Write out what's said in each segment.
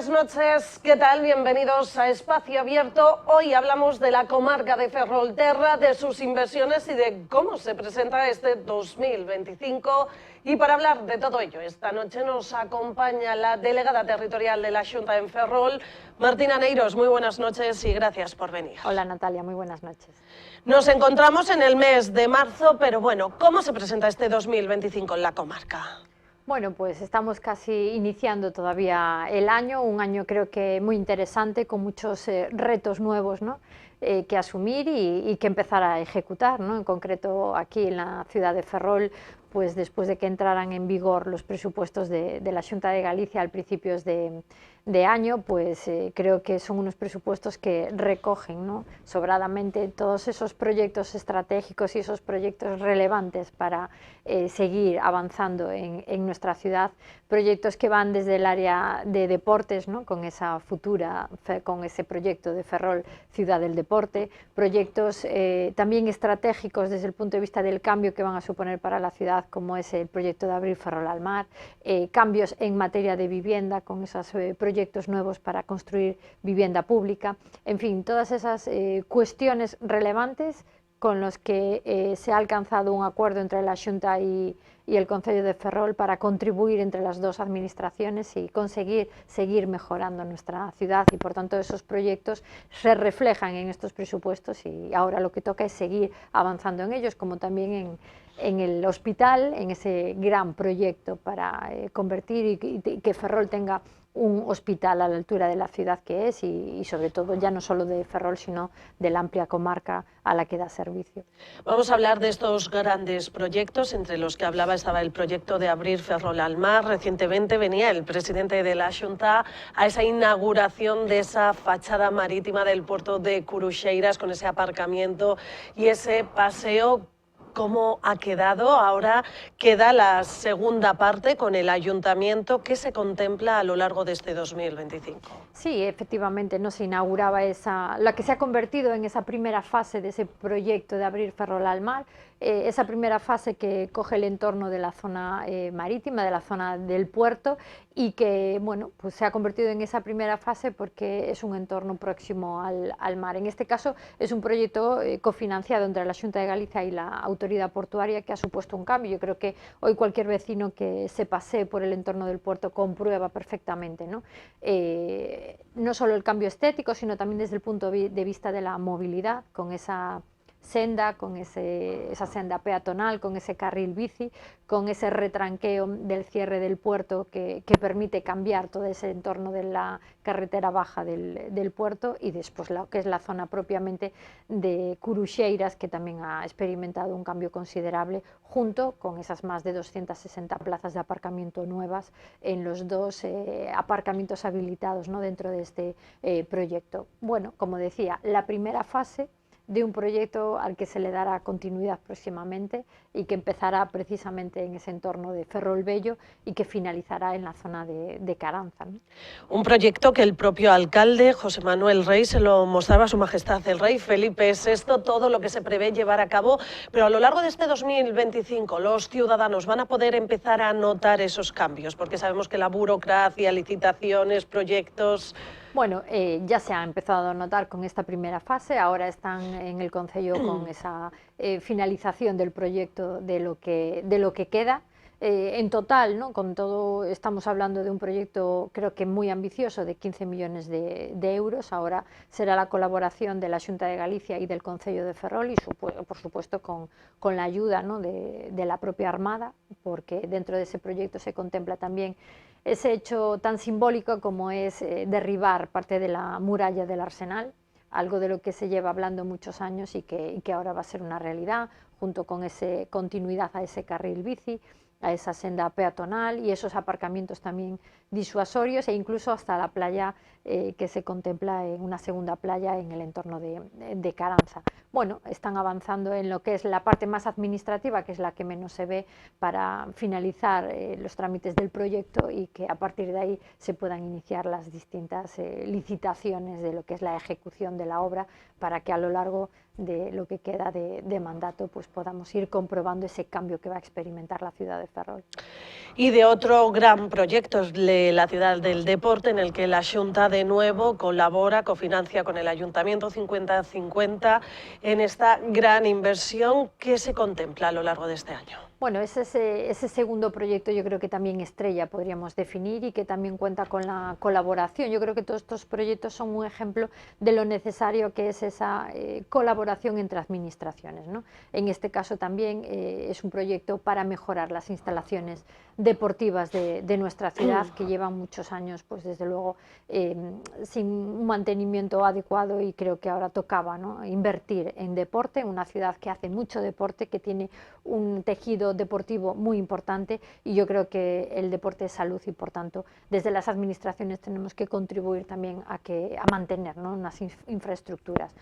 buenas noches, ¿qué tal? Bienvenidos a Espacio Abierto. Hoy hablamos de la comarca de Ferrolterra, de sus inversiones y de cómo se presenta este 2025. Y para hablar de todo ello, esta noche nos acompaña la delegada territorial de la Xunta en Ferrol, Martina Neiros. Muy buenas noches y gracias por venir. Hola Natalia, muy buenas noches. Nos encontramos en el mes de marzo, pero bueno, ¿cómo se presenta este 2025 en la comarca? Bueno, pues estamos casi iniciando todavía el año, un año creo que muy interesante, con muchos retos nuevos, ¿no? Que asumir y que empezar a ejecutar, ¿no? En concreto aquí en la ciudad de Ferrol, pues después de que entraran en vigor los presupuestos de la Xunta de Galicia al principios de año, pues creo que son unos presupuestos que recogen, ¿no?, sobradamente todos esos proyectos estratégicos y esos proyectos relevantes para seguir avanzando en nuestra ciudad, proyectos que van desde el área de deportes, ¿no?, con esa futura, con ese proyecto de Ferrol Ciudad del Deporte, proyectos también estratégicos desde el punto de vista del cambio que van a suponer para la ciudad, como es el proyecto de abrir Ferrol al mar, cambios en materia de vivienda con esos proyectos nuevos para construir vivienda pública, en fin, todas esas cuestiones relevantes con los que se ha alcanzado un acuerdo entre la Xunta y el Concello de Ferrol para contribuir entre las dos administraciones y conseguir seguir mejorando nuestra ciudad, y por tanto esos proyectos se reflejan en estos presupuestos y ahora lo que toca es seguir avanzando en ellos, como también en el hospital, en ese gran proyecto para convertir y que Ferrol tenga un hospital a la altura de la ciudad que es y sobre todo ya no solo de Ferrol sino de la amplia comarca a la que da servicio. Vamos a hablar de estos grandes proyectos, entre los que hablaba estaba el proyecto de abrir Ferrol al mar. Recientemente venía el presidente de la Xunta a esa inauguración de esa fachada marítima del puerto de Curuxeiras con ese aparcamiento y ese paseo. ¿Cómo ha quedado? Ahora queda la segunda parte con el ayuntamiento. ¿Qué se contempla a lo largo de este 2025? Sí, efectivamente, no se inauguraba la que se ha convertido en esa primera fase de ese proyecto de abrir Ferrol al mar, esa primera fase que coge el entorno de la zona marítima, de la zona del puerto, y que bueno, pues se ha convertido en esa primera fase porque es un entorno próximo al mar. En este caso es un proyecto cofinanciado entre la Xunta de Galicia y la autoridad portuaria, que ha supuesto un cambio. Yo creo que hoy cualquier vecino que se pasee por el entorno del puerto comprueba perfectamente, ¿no? No solo el cambio estético, sino también desde el punto de vista de la movilidad, con esa senda, con esa senda peatonal, con ese carril bici, con ese retranqueo del cierre del puerto que permite cambiar todo ese entorno de la carretera baja del puerto, y después lo que es la zona propiamente de Curuxeiras, que también ha experimentado un cambio considerable, junto con esas más de 260 plazas de aparcamiento nuevas en los dos aparcamientos habilitados, ¿no?, dentro de este proyecto. Bueno, como decía, la primera fase de un proyecto al que se le dará continuidad próximamente y que empezará precisamente en ese entorno de Ferrol Bello y que finalizará en la zona de Caranza, ¿no? Un proyecto que el propio alcalde, José Manuel Rey, se lo mostraba a su majestad el rey Felipe VI, todo lo que se prevé llevar a cabo, pero a lo largo de este 2025 los ciudadanos van a poder empezar a notar esos cambios, porque sabemos que la burocracia, licitaciones, proyectos... Bueno, ya se ha empezado a notar con esta primera fase, ahora están en el Concello con esa finalización del proyecto de lo que queda. En total, ¿no?, con todo, estamos hablando de un proyecto creo que muy ambicioso de 15 millones de euros. Ahora será la colaboración de la Xunta de Galicia y del Concello de Ferrol y por supuesto con la ayuda, ¿no?, de la propia Armada, porque dentro de ese proyecto se contempla también ese hecho tan simbólico como es derribar parte de la muralla del Arsenal, algo de lo que se lleva hablando muchos años y que ahora va a ser una realidad, junto con esa continuidad a ese carril bici, a esa senda peatonal y esos aparcamientos también disuasorios, e incluso hasta la playa que se contempla en una segunda playa en el entorno de Caranza. Bueno, están avanzando en lo que es la parte más administrativa, que es la que menos se ve, para finalizar los trámites del proyecto y que a partir de ahí se puedan iniciar las distintas licitaciones de lo que es la ejecución de la obra, para que a lo largo de lo que queda de mandato pues podamos ir comprobando ese cambio que va a experimentar la ciudad de Ferrol. Y de otro gran proyecto, de la ciudad del deporte, en el que la Xunta de nuevo colabora, cofinancia con el Ayuntamiento 50-50 en esta gran inversión que se contempla a lo largo de este año. Bueno, ese segundo proyecto yo creo que también estrella podríamos definir y que también cuenta con la colaboración. Yo creo que todos estos proyectos son un ejemplo de lo necesario que es esa colaboración entre administraciones, ¿no? En este caso también es un proyecto para mejorar las instalaciones deportivas de nuestra ciudad, que llevan muchos años, pues desde luego, sin un mantenimiento adecuado, y creo que ahora tocaba, ¿no?, invertir en deporte, en una ciudad que hace mucho deporte, que tiene un tejido deportivo muy importante, y yo creo que el deporte es salud y por tanto desde las administraciones tenemos que contribuir también a mantener, ¿no?, unas infraestructuras.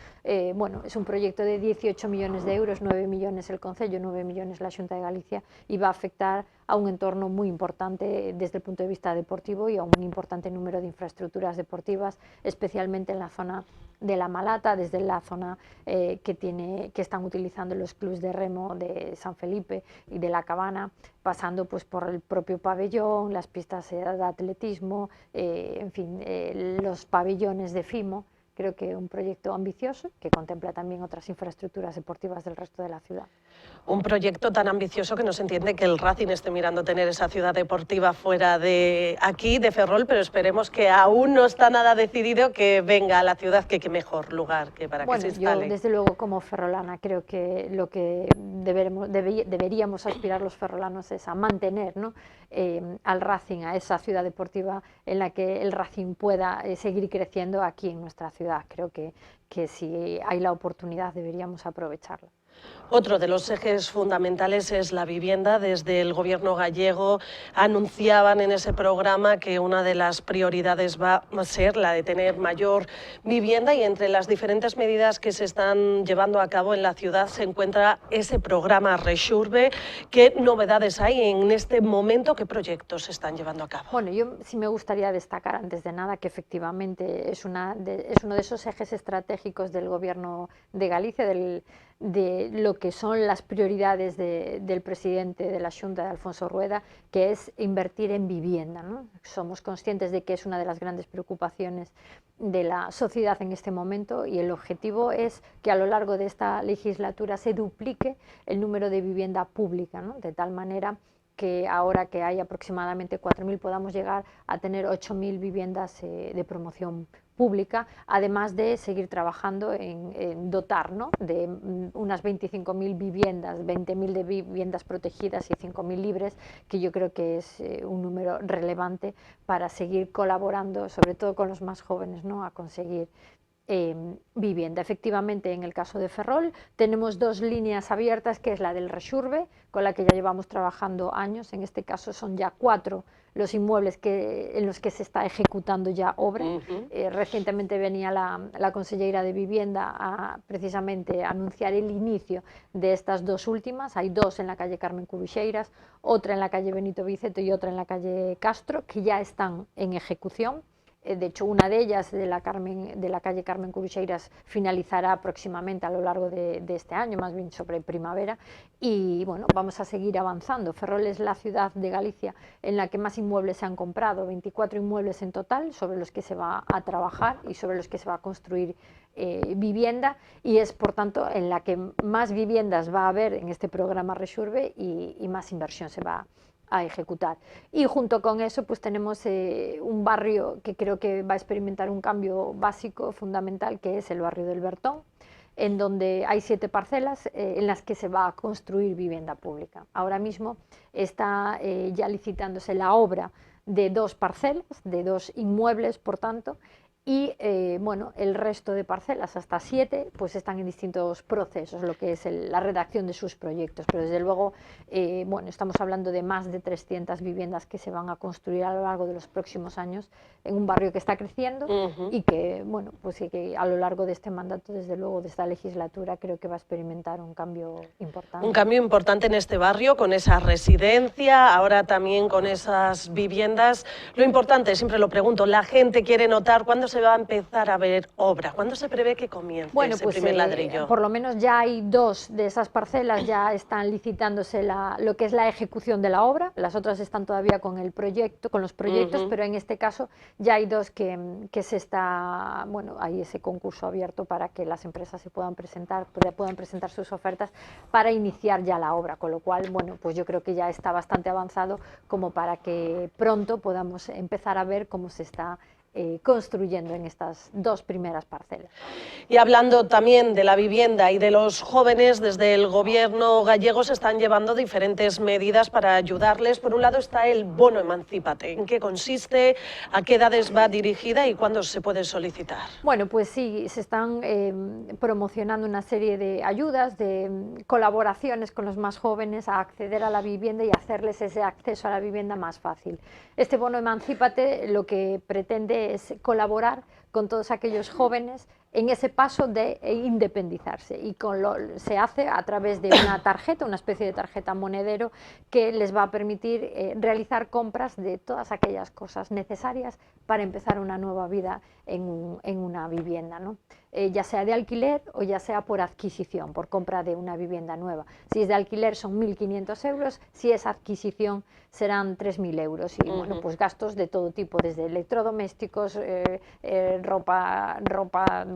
Bueno, es un proyecto de 18 millones de euros, 9 millones el Concello, 9 millones la Xunta de Galicia, y va a afectar a un entorno muy importante desde el punto de vista deportivo y a un importante número de infraestructuras deportivas, especialmente en la zona de la Malata, desde la zona que están utilizando los clubes de remo de San Felipe y de la Cabana, pasando pues por el propio pabellón, las pistas de atletismo, en fin, los pabellones de FIMO. Creo que un proyecto ambicioso que contempla también otras infraestructuras deportivas del resto de la ciudad. Un proyecto tan ambicioso que no se entiende que el Racing esté mirando tener esa ciudad deportiva fuera de aquí, de Ferrol, pero esperemos que aún no está nada decidido, que venga a la ciudad, que qué mejor lugar que para que se instale. Yo desde luego como ferrolana creo que lo que deberíamos aspirar los ferrolanos es a mantener, ¿no?, al Racing, a esa ciudad deportiva en la que el Racing pueda seguir creciendo aquí en nuestra ciudad. Creo que si hay la oportunidad deberíamos aprovecharla. Otro de los ejes fundamentales es la vivienda. Desde el gobierno gallego anunciaban en ese programa que una de las prioridades va a ser la de tener mayor vivienda, y entre las diferentes medidas que se están llevando a cabo en la ciudad se encuentra ese programa Rexurbe. ¿Qué novedades hay en este momento? ¿Qué proyectos se están llevando a cabo? Bueno, yo sí me gustaría destacar antes de nada que efectivamente es uno de esos ejes estratégicos del gobierno de Galicia, de lo que son las prioridades del presidente de la Xunta, de Alfonso Rueda, que es invertir en vivienda, ¿no? Somos conscientes de que es una de las grandes preocupaciones de la sociedad en este momento, y el objetivo es que a lo largo de esta legislatura se duplique el número de vivienda pública, ¿no?, de tal manera que ahora que hay aproximadamente 4.000 podamos llegar a tener 8.000 viviendas de promoción pública, además de seguir trabajando en dotar, ¿no?, de unas 25.000 viviendas, 20.000 de viviendas protegidas y 5.000 libres, que yo creo que es un número relevante para seguir colaborando, sobre todo con los más jóvenes, ¿no?, a conseguir vivienda. Efectivamente, en el caso de Ferrol tenemos dos líneas abiertas, que es la del Rexurbe, con la que ya llevamos trabajando años. En este caso son ya 4 los inmuebles en los que se está ejecutando ya obra. Recientemente venía la consellera de Vivienda a precisamente anunciar el inicio de estas dos últimas. Hay 2 en la calle Carmen Curuxeiras, otra en la calle Benito Viceto y otra en la calle Castro, que ya están en ejecución. De hecho, una de ellas, de la calle Carmen Curuxeiras, finalizará próximamente a lo largo de este año, más bien sobre primavera, y bueno, vamos a seguir avanzando. Ferrol es la ciudad de Galicia en la que más inmuebles se han comprado, 24 inmuebles en total, sobre los que se va a trabajar y sobre los que se va a construir vivienda, y es por tanto en la que más viviendas va a haber en este programa Rexurbe y más inversión se va a ejecutar. Y junto con eso pues tenemos un barrio que creo que va a experimentar un cambio básico, fundamental, que es el barrio del Bertón, en donde hay 7 parcelas en las que se va a construir vivienda pública. Ahora mismo está ya licitándose la obra de 2 parcelas, de 2 inmuebles, por tanto, y bueno, el resto de parcelas, hasta 7, pues están en distintos procesos, lo que es la redacción de sus proyectos, pero desde luego, bueno, estamos hablando de más de 300 viviendas que se van a construir a lo largo de los próximos años en un barrio que está creciendo y que, bueno, pues que a lo largo de este mandato, desde luego de esta legislatura, creo que va a experimentar un cambio importante. Un cambio importante en este barrio, con esa residencia, ahora también con esas viviendas. Lo importante, siempre lo pregunto, la gente quiere notar cuándo se va a empezar a ver obra? ¿Cuándo se prevé que comience ese primer ladrillo? Por lo menos ya hay 2 de esas parcelas, ya están licitándose lo que es la ejecución de la obra, las otras están todavía con el proyecto, con los proyectos, pero en este caso ya hay 2 que se está, bueno, hay ese concurso abierto para que las empresas se puedan presentar sus ofertas para iniciar ya la obra, con lo cual, bueno, pues yo creo que ya está bastante avanzado como para que pronto podamos empezar a ver cómo se está construyendo en estas 2 primeras parcelas. Y hablando también de la vivienda y de los jóvenes, desde el gobierno gallego se están llevando diferentes medidas para ayudarles. Por un lado está el bono Emancípate. ¿En qué consiste? ¿A qué edades va dirigida y cuándo se puede solicitar? Bueno, pues sí, se están promocionando una serie de ayudas, de colaboraciones con los más jóvenes a acceder a la vivienda y hacerles ese acceso a la vivienda más fácil. Este bono Emancípate lo que pretende es colaborar con todos aquellos jóvenes en ese paso de independizarse y se hace a través de una tarjeta, una especie de tarjeta monedero que les va a permitir realizar compras de todas aquellas cosas necesarias para empezar una nueva vida en una vivienda, ¿no? Ya sea de alquiler o ya sea por adquisición, por compra de una vivienda nueva. Si es de alquiler son 1.500 euros, si es adquisición serán 3.000 euros y bueno, pues gastos de todo tipo, desde electrodomésticos, ropa,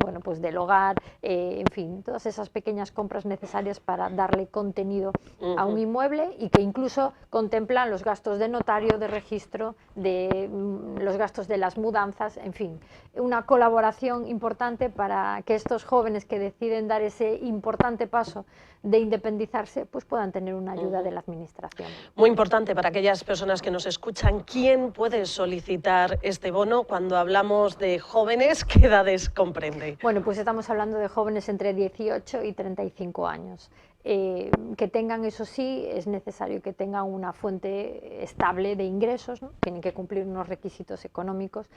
bueno, pues del hogar, en fin, todas esas pequeñas compras necesarias para darle contenido a un inmueble y que incluso contemplan los gastos de notario, de registro, los gastos de las mudanzas, en fin, una colaboración importante para que estos jóvenes que deciden dar ese importante paso de independizarse, pues puedan tener una ayuda de la administración. Muy importante para aquellas personas que nos escuchan, ¿quién puede solicitar este bono? Cuando hablamos de jóvenes, ¿qué edades comprende? Bueno, pues estamos hablando de jóvenes entre 18 y 35 años. Que tengan, eso sí, es necesario que tengan una fuente estable de ingresos, ¿no? Tienen que cumplir unos requisitos económicos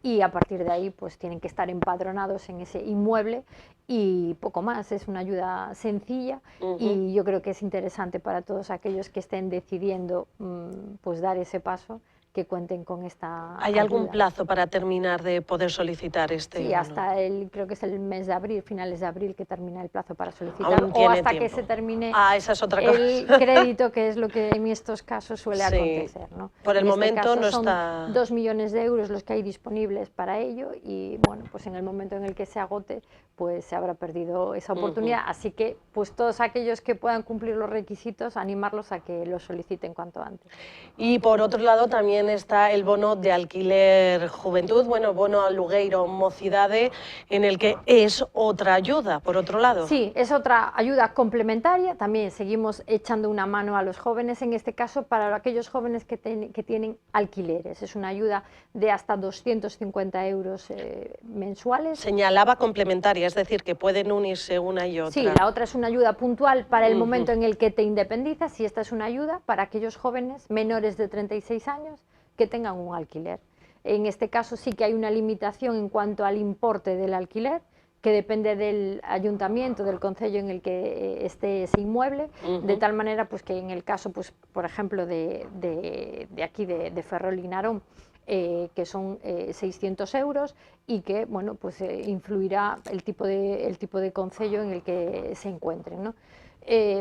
y a partir de ahí pues tienen que estar empadronados en ese inmueble y poco más, es una ayuda sencilla y yo creo que es interesante para todos aquellos que estén decidiendo pues dar ese paso, que cuenten con esta ¿Hay ayuda. algún plazo para terminar de poder solicitar este bono? Sí, hasta creo que es el mes de abril, finales de abril, que termina el plazo para solicitar, Aún o tiene hasta tiempo. que se termine esa es otra cosa. el crédito, que es lo que en estos casos suele acontecer, ¿no? Por el en momento este caso no son está... 2 millones de euros los que hay disponibles para ello y bueno, pues en el momento en el que se agote, pues se habrá perdido esa oportunidad, así que pues todos aquellos que puedan cumplir los requisitos, animarlos a que lo soliciten cuanto antes. Y por otro lado también está el bono de alquiler juventud, bueno, bono alugueiro mocidade, en el que es otra ayuda, por otro lado. Sí, es otra ayuda complementaria, también seguimos echando una mano a los jóvenes, en este caso para aquellos jóvenes que tienen alquileres, es una ayuda de hasta 250 euros mensuales. Señalaba complementaria, es decir, que pueden unirse una y otra. Sí, la otra es una ayuda puntual para el momento en el que te independizas y esta es una ayuda para aquellos jóvenes menores de 36 años que tengan un alquiler. En este caso sí que hay una limitación en cuanto al importe del alquiler, que depende del ayuntamiento, del concello en el que esté ese inmueble, de tal manera pues, que en el caso, pues, por ejemplo, de aquí, de Ferrol y Narón, que son 600 euros y que bueno, pues, influirá el tipo de concello en el que se encuentren, ¿no?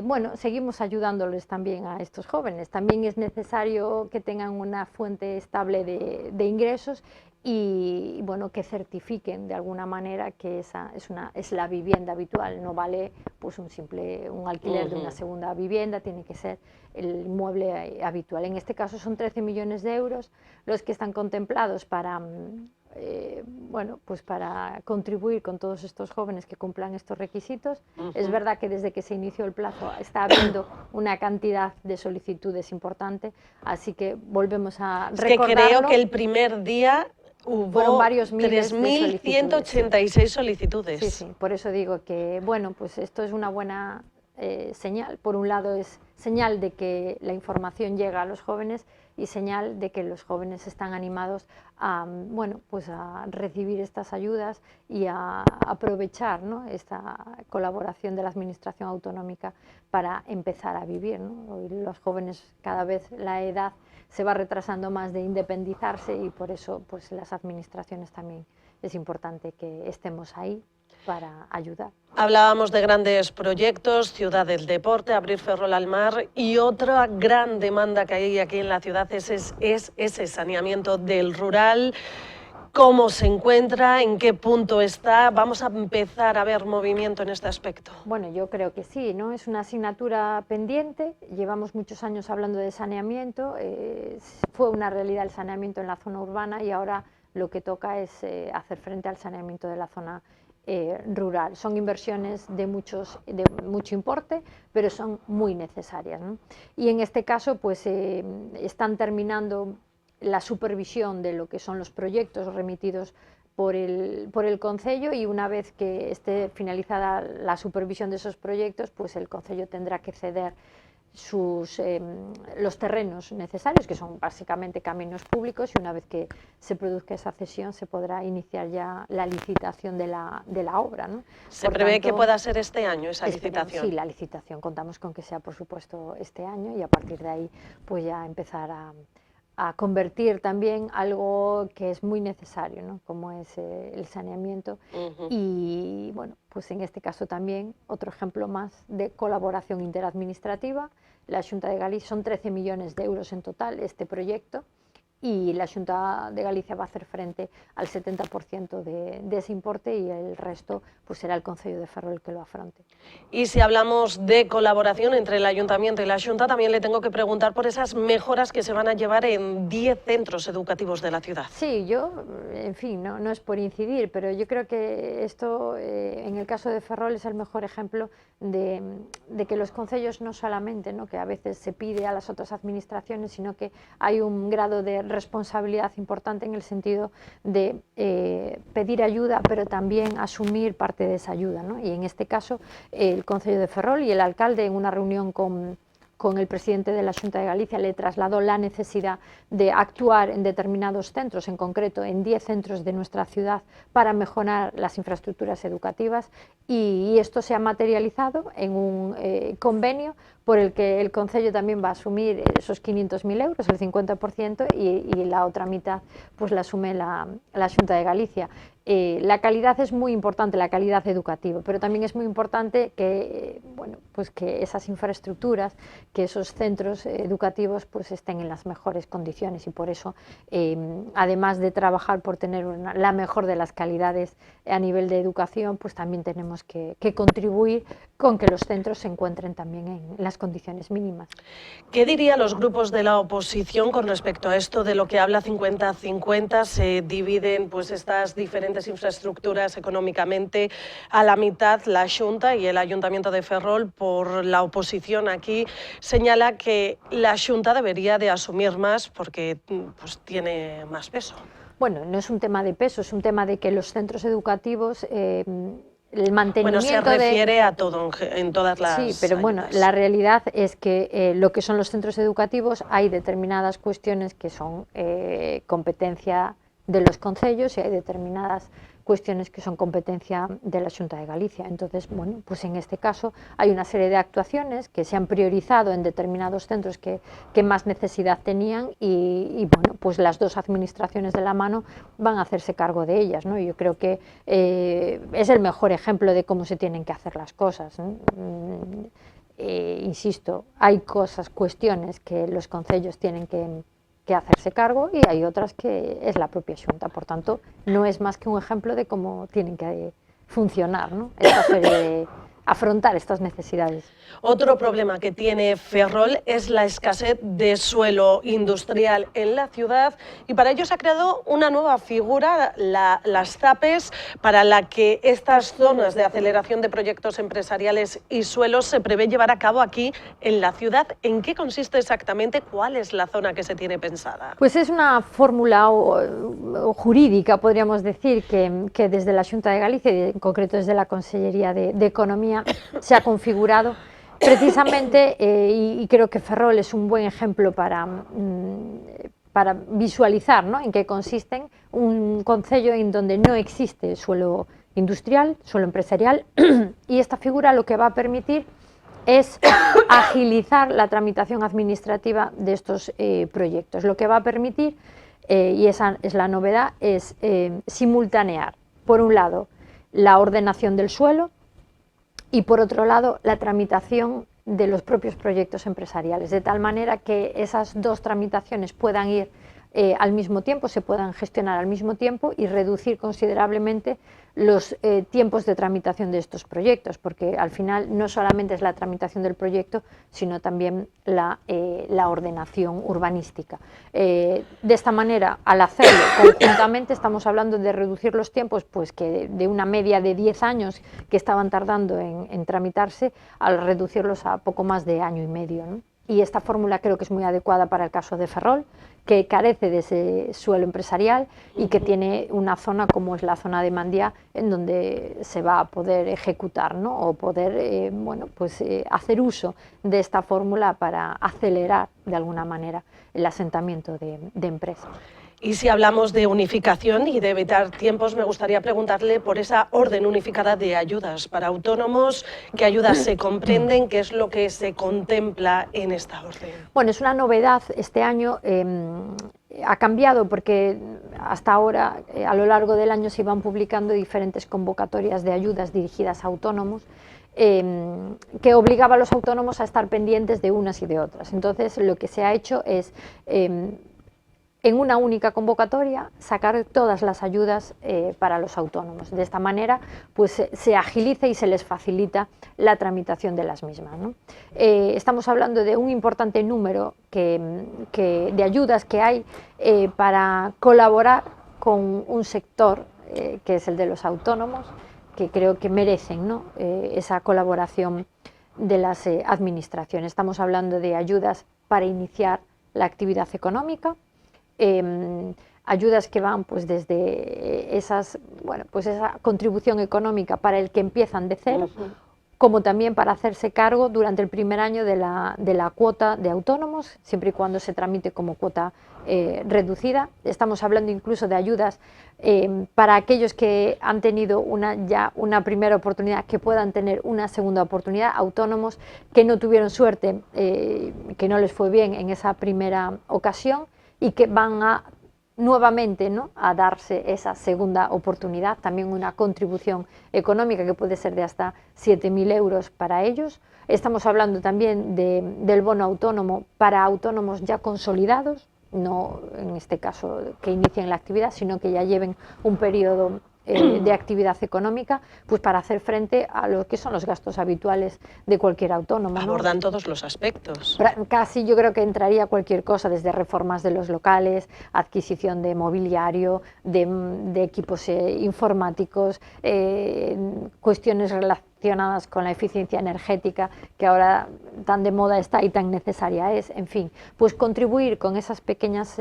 Bueno, seguimos ayudándoles también a estos jóvenes. También es necesario que tengan una fuente estable de ingresos y bueno, que certifiquen de alguna manera que esa es la vivienda habitual. No vale pues un alquiler de una segunda vivienda, tiene que ser el inmueble habitual. En este caso son 13 millones de euros los que están contemplados para bueno, pues para contribuir con todos estos jóvenes que cumplan estos requisitos. Es verdad que desde que se inició el plazo está habiendo una cantidad de solicitudes importante, así que volvemos a recordarlo. Que creo que el primer día hubo varios miles de 3.186 solicitudes. Sí, sí, por eso digo que bueno, pues esto es una buena señal. Por un lado es señal de que la información llega a los jóvenes y señal de que los jóvenes están animados a, bueno, pues a recibir estas ayudas y a aprovechar, ¿no?, esta colaboración de la Administración autonómica para empezar a vivir, ¿no? Hoy los jóvenes, cada vez la edad se va retrasando más de independizarse y por eso pues las administraciones también es importante que estemos ahí para ayudar. Hablábamos de grandes proyectos, Ciudad del Deporte, abrir Ferrol al mar, y otra gran demanda que hay aquí en la ciudad es ese saneamiento del rural. ¿Cómo se encuentra? ¿En qué punto está? ¿Vamos a empezar a ver movimiento en este aspecto? Bueno, yo creo que sí, ¿no? Es una asignatura pendiente, llevamos muchos años hablando de saneamiento, fue una realidad el saneamiento en la zona urbana y ahora lo que toca es hacer frente al saneamiento de la zona rural. Son inversiones de mucho importe, pero son muy necesarias, ¿no? Y en este caso, pues están terminando la supervisión de lo que son los proyectos remitidos por el Concello, y una vez que esté finalizada la supervisión de esos proyectos, pues el Concello tendrá que ceder los terrenos necesarios, que son básicamente caminos públicos, y una vez que se produzca esa cesión se podrá iniciar ya la licitación de la obra, ¿no? ¿Se prevé que pueda ser este año esa licitación? Sí, la licitación, contamos con que sea por supuesto este año, y a partir de ahí pues ya empezar a convertir también algo que es muy necesario, ¿no? Como es el saneamiento. Y bueno, pues en este caso también otro ejemplo más de colaboración interadministrativa. La Xunta de Galicia, son 13 millones de euros en total este proyecto, y la Xunta de Galicia va a hacer frente al 70% de ese importe, y el resto pues será el Concello de Ferrol el que lo afronte. Y si hablamos de colaboración entre el Ayuntamiento y la Xunta, también le tengo que preguntar por esas mejoras que se van a llevar en 10 centros educativos de la ciudad. Sí, yo, en fin, no es por incidir, pero yo creo que esto, en el caso de Ferrol, es el mejor ejemplo de que los concellos no solamente, ¿no?, que a veces se pide a las otras administraciones, sino que hay un grado de responsabilidad importante en el sentido de pedir ayuda, pero también asumir parte de esa ayuda, ¿no? Y en este caso el Concello de Ferrol y el alcalde, en una reunión con el presidente de la Xunta de Galicia, le trasladó la necesidad de actuar en determinados centros, en concreto en 10 centros de nuestra ciudad, para mejorar las infraestructuras educativas, y esto se ha materializado en un convenio por el que el Concello también va a asumir esos 500.000 euros, el 50%, y la otra mitad pues la asume la Xunta de Galicia. La calidad es muy importante, la calidad educativa, pero también es muy importante que, bueno, pues que esas infraestructuras, que esos centros educativos pues estén en las mejores condiciones, y por eso, además de trabajar por tener la mejor de las calidades a nivel de educación, pues también tenemos que contribuir con que los centros se encuentren también en las condiciones mínimas. ¿Qué dirían los grupos de la oposición con respecto a esto de lo que habla 50-50? Se dividen pues estas diferentes infraestructuras económicamente a la mitad, la Xunta y el Ayuntamiento de Ferrol. Por la oposición aquí señala que la Xunta debería de asumir más porque pues tiene más peso. Bueno, no es un tema de peso, es un tema de que los centros educativos, el mantenimiento... Bueno, se refiere a todo, en todas las... Sí, pero bueno, la realidad es que lo que son los centros educativos, hay determinadas cuestiones que son competencia de los concellos, y hay determinadas cuestiones que son competencia de la Xunta de Galicia. Entonces, bueno, pues en este caso hay una serie de actuaciones que se han priorizado en determinados centros que más necesidad tenían, y bueno, pues las dos administraciones de la mano van a hacerse cargo de ellas, ¿no? Yo creo que es el mejor ejemplo de cómo se tienen que hacer las cosas, ¿no? Insisto, hay cuestiones que los concellos tienen que hacerse cargo, y hay otras que es la propia Xunta. Por tanto, no es más que un ejemplo de cómo tienen que funcionar, ¿no?, esta serie de afrontar estas necesidades. Otro problema que tiene Ferrol es la escasez de suelo industrial en la ciudad, y para ello se ha creado una nueva figura, las ZAPES, para la que estas zonas de aceleración de proyectos empresariales y suelos se prevé llevar a cabo aquí en la ciudad. ¿En qué consiste exactamente? ¿Cuál es la zona que se tiene pensada? Pues es una fórmula jurídica, podríamos decir, que desde la Xunta de Galicia, y en concreto desde la Consellería de Economía, se ha configurado precisamente, y creo que Ferrol es un buen ejemplo para visualizar, ¿no?, en qué consisten un concello en donde no existe suelo industrial, suelo empresarial, y esta figura lo que va a permitir es agilizar la tramitación administrativa de estos proyectos, lo que va a permitir y esa es la novedad, es simultanear, por un lado, la ordenación del suelo y por otro lado, la tramitación de los propios proyectos empresariales, de tal manera que esas dos tramitaciones puedan ir al mismo tiempo, se puedan gestionar al mismo tiempo y reducir considerablemente los tiempos de tramitación de estos proyectos, porque al final no solamente es la tramitación del proyecto, sino también la ordenación urbanística. De esta manera, al hacerlo conjuntamente, estamos hablando de reducir los tiempos, pues que de una media de 10 años que estaban tardando en tramitarse, al reducirlos a poco más de año y medio, ¿no? Y esta fórmula creo que es muy adecuada para el caso de Ferrol, que carece de ese suelo empresarial y que tiene una zona como es la zona de Mandiá, en donde se va a poder ejecutar, ¿no? O poder hacer uso de esta fórmula para acelerar de alguna manera el asentamiento de empresas. Y si hablamos de unificación y de evitar tiempos, me gustaría preguntarle por esa orden unificada de ayudas para autónomos, qué ayudas se comprenden, qué es lo que se contempla en esta orden. Bueno, es una novedad este año, ha cambiado porque hasta ahora a lo largo del año se iban publicando diferentes convocatorias de ayudas dirigidas a autónomos, que obligaba a los autónomos a estar pendientes de unas y de otras. Entonces lo que se ha hecho es en una única convocatoria sacar todas las ayudas para los autónomos. De esta manera pues se agiliza y se les facilita la tramitación de las mismas, ¿no? Estamos hablando de un importante número de ayudas que hay para colaborar con un sector que es el de los autónomos, que creo que merecen, ¿no? Esa colaboración de las administraciones. Estamos hablando de ayudas para iniciar la actividad económica, ayudas que van pues desde esa contribución económica para el que empiezan de cero, como también para hacerse cargo durante el primer año de la cuota de autónomos, siempre y cuando se tramite como cuota reducida. Estamos hablando incluso de ayudas para aquellos que han tenido ya una primera oportunidad, que puedan tener una segunda oportunidad, autónomos que no tuvieron suerte, que no les fue bien en esa primera ocasión, y que van a nuevamente, ¿no?, a darse esa segunda oportunidad, también una contribución económica que puede ser de hasta 7.000 euros para ellos. Estamos hablando también del bono autónomo para autónomos ya consolidados, no en este caso que inicien la actividad, sino que ya lleven un periodo de actividad económica, pues para hacer frente a lo que son los gastos habituales de cualquier autónomo, ¿no? Abordan todos los aspectos. Casi yo creo que entraría cualquier cosa, desde reformas de los locales, adquisición de mobiliario, de equipos informáticos, cuestiones relacionadas con la eficiencia energética, que ahora tan de moda está y tan necesaria es, en fin, pues contribuir con esas pequeñas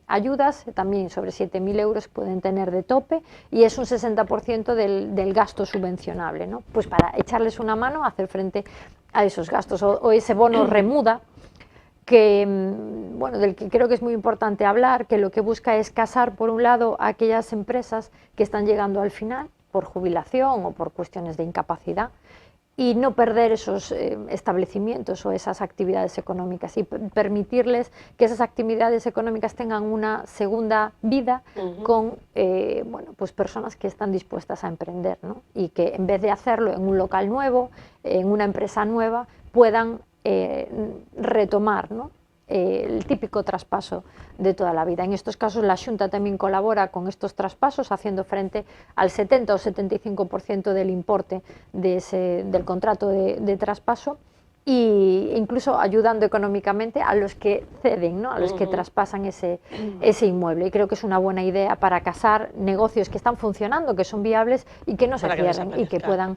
ayudas, también sobre 7.000 euros pueden tener de tope, y es un 60% del gasto subvencionable, ¿no? Pues para echarles una mano a hacer frente a esos gastos, o ese bono remuda, que, bueno, del que creo que es muy importante hablar, que lo que busca es casar, por un lado, a aquellas empresas que están llegando al final, por jubilación o por cuestiones de incapacidad, y no perder esos establecimientos o esas actividades económicas, y permitirles que esas actividades económicas tengan una segunda vida con pues personas que están dispuestas a emprender, ¿no? Y que en vez de hacerlo en un local nuevo, en una empresa nueva, puedan retomar, ¿no?, el típico traspaso de toda la vida. En estos casos la Xunta también colabora con estos traspasos, haciendo frente al 70 o 75% del importe del contrato de traspaso, e incluso ayudando económicamente a los que ceden, ¿no?, a los que traspasan ese inmueble. Y creo que es una buena idea para casar negocios que están funcionando, que son viables y que no se cierren, y que puedan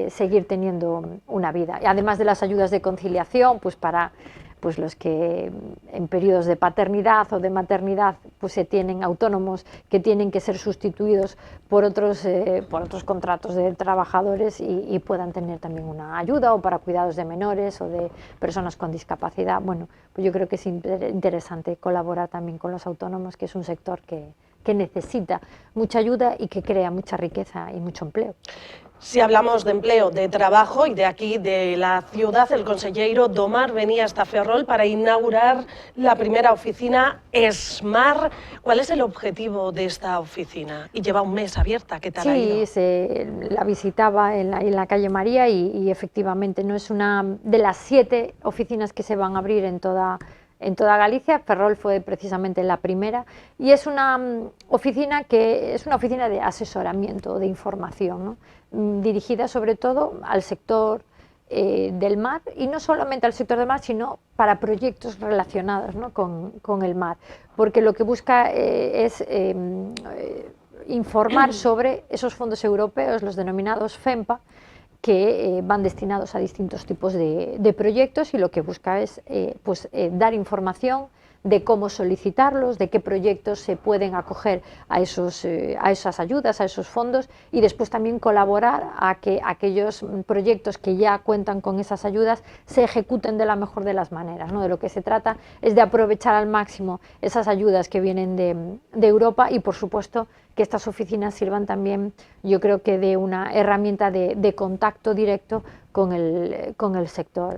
seguir teniendo una vida. Y además de las ayudas de conciliación, pues para los que en periodos de paternidad o de maternidad pues se tienen autónomos que tienen que ser sustituidos por otros contratos de trabajadores, y puedan tener también una ayuda, o para cuidados de menores o de personas con discapacidad. Bueno, pues yo creo que es interesante colaborar también con los autónomos, que es un sector que necesita mucha ayuda y que crea mucha riqueza y mucho empleo. Si hablamos de empleo, de trabajo y de aquí, de la ciudad, el consejero Domar venía hasta Ferrol para inaugurar la primera oficina ESMAR. ¿Cuál es el objetivo de esta oficina? Y lleva un mes abierta, ¿qué tal ha ido? Sí, la visitaba en la calle María y efectivamente no es una de las 7 oficinas que se van a abrir en toda Galicia. Ferrol fue precisamente la primera y es una oficina de asesoramiento, de información, ¿no? Dirigida sobre todo al sector del mar, y no solamente al sector del mar, sino para proyectos relacionados, ¿no?, con el mar, porque lo que busca es informar sobre esos fondos europeos, los denominados FEMPA, que van destinados a distintos tipos de proyectos, y lo que busca es dar información de cómo solicitarlos, de qué proyectos se pueden acoger a esas ayudas, a esos fondos, y después también colaborar a que aquellos proyectos que ya cuentan con esas ayudas se ejecuten de la mejor de las maneras, ¿no? De lo que se trata es de aprovechar al máximo esas ayudas que vienen de Europa, y por supuesto que estas oficinas sirvan también, yo creo que de una herramienta de contacto directo con el sector.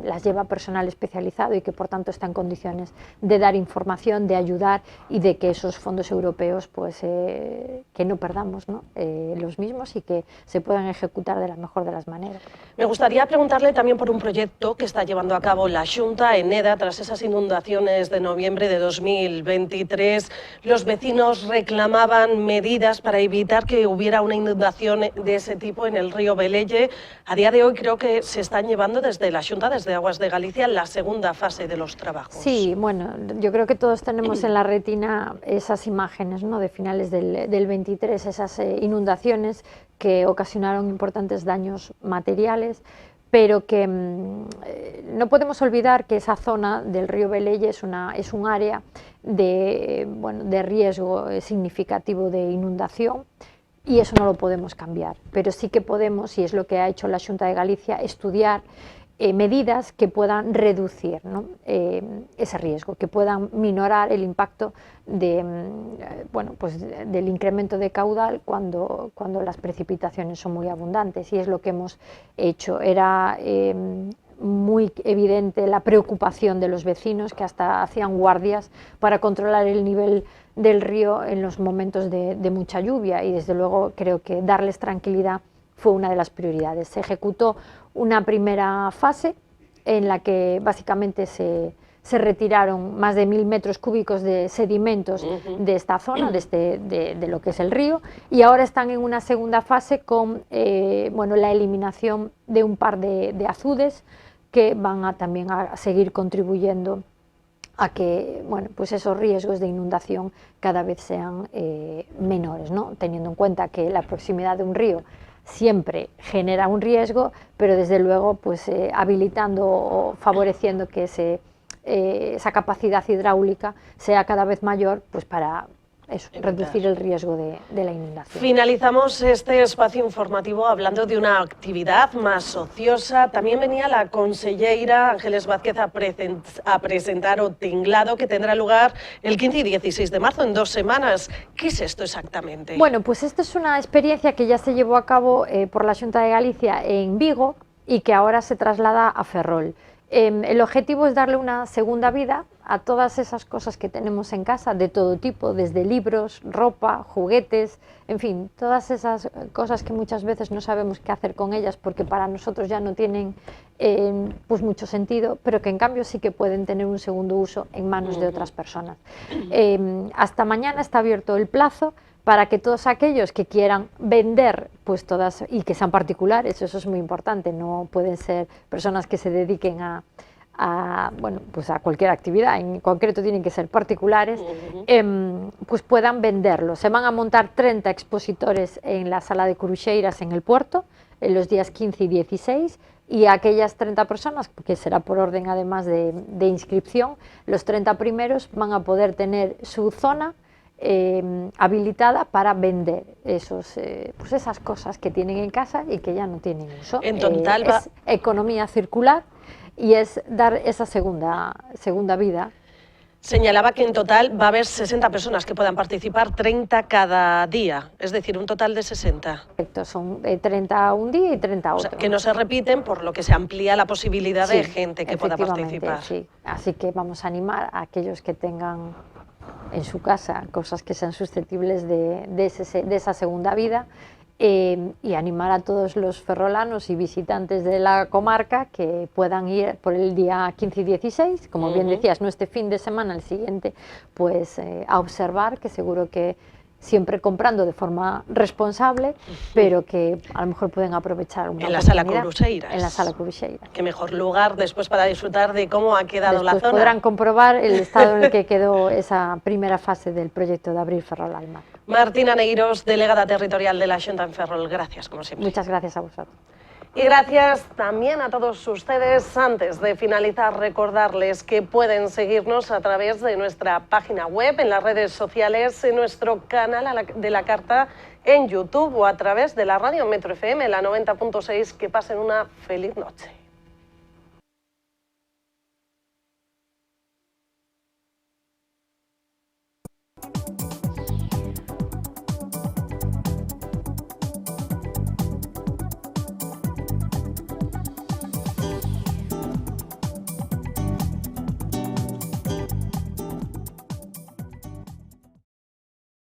Las lleva personal especializado y que por tanto está en condiciones de dar información, de ayudar y de que esos fondos europeos pues que no perdamos, ¿no?, los mismos, y que se puedan ejecutar de la mejor de las maneras. Me gustaría preguntarle también por un proyecto que está llevando a cabo la Xunta en Eda tras esas inundaciones de noviembre de 2023. Los vecinos reclamaban medidas para evitar que hubiera una inundación de ese tipo en el río Velelle. A día de hoy creo que se están llevando desde la Xunta, desde Aguas de Galicia, la segunda fase de los trabajos. Sí, bueno, yo creo que todos tenemos en la retina esas imágenes, ¿no?, de finales del 23, esas inundaciones que ocasionaron importantes daños materiales, pero que no podemos olvidar que esa zona del río Velelle es un área de riesgo significativo de inundación, y eso no lo podemos cambiar, pero sí que podemos, y es lo que ha hecho la Xunta de Galicia, estudiar medidas que puedan reducir, ¿no?, ese riesgo, que puedan minorar el impacto del incremento de caudal cuando las precipitaciones son muy abundantes, y es lo que hemos hecho. Era muy evidente la preocupación de los vecinos, que hasta hacían guardias para controlar el nivel del río en los momentos de mucha lluvia, y desde luego creo que darles tranquilidad fue una de las prioridades. Se ejecutó una primera fase en la que básicamente se retiraron más de 1000 metros cúbicos de sedimentos de esta zona, de lo que es el río, y ahora están en una segunda fase con la eliminación de un par de azudes que van también a seguir contribuyendo a que esos riesgos de inundación cada vez sean menores, ¿no?, teniendo en cuenta que la proximidad de un río siempre genera un riesgo, pero desde luego habilitando o favoreciendo que esa capacidad hidráulica sea cada vez mayor, pues para reducir el riesgo de la inundación. Finalizamos este espacio informativo hablando de una actividad más ociosa. También venía la conselleira Ángeles Vázquez a presentar o tinglado, que tendrá lugar el 15 y 16 de marzo, en 2 semanas. ¿Qué es esto exactamente? Bueno, pues esto es una experiencia que ya se llevó a cabo por la Xunta de Galicia en Vigo y que ahora se traslada a Ferrol. El objetivo es darle una segunda vida a todas esas cosas que tenemos en casa, de todo tipo, desde libros, ropa, juguetes, en fin, todas esas cosas que muchas veces no sabemos qué hacer con ellas porque para nosotros ya no tienen mucho sentido, pero que en cambio sí que pueden tener un segundo uso en manos de otras personas. Hasta mañana está abierto el plazo para que todos aquellos que quieran vender, pues todas, y que sean particulares, eso es muy importante, no pueden ser personas que se dediquen a cualquier actividad, en concreto tienen que ser particulares, pues puedan venderlo. Se van a montar 30 expositores en la sala de Curuxeiras en el puerto, en los días 15 y 16, y aquellas 30 personas, que será por orden además de inscripción, los 30 primeros van a poder tener su zona habilitada para vender esas cosas que tienen en casa y que ya no tienen uso. En total es economía circular y es dar esa segunda vida. Señalaba que en total va a haber 60 personas que puedan participar, 30 cada día, es decir, un total de 60. Correcto, son 30 un día y 30 otro. O sea, que no se repiten, por lo que se amplía la posibilidad de gente que pueda efectivamente, participar. Sí. Así que vamos a animar a aquellos que tengan en su casa cosas que sean susceptibles de esa segunda vida, y animar a todos los ferrolanos y visitantes de la comarca que puedan ir por el día 15 y 16, como bien decías, no este fin de semana, el siguiente, pues a observar, que seguro que siempre comprando de forma responsable, pero que a lo mejor pueden aprovechar una en la Sala Coruxeiras. En la Sala Coruxeiras. Qué mejor lugar después para disfrutar de cómo ha quedado la zona. Podrán comprobar el estado en el que quedó esa primera fase del proyecto de abrir Ferrol al mar. Martina Neiros, delegada territorial de la Xunta en Ferrol, gracias como siempre. Muchas gracias a vosotros. Y gracias también a todos ustedes. Antes de finalizar, recordarles que pueden seguirnos a través de nuestra página web, en las redes sociales, en nuestro canal de la Carta en YouTube o a través de la radio Metro FM, la 90.6. Que pasen una feliz noche.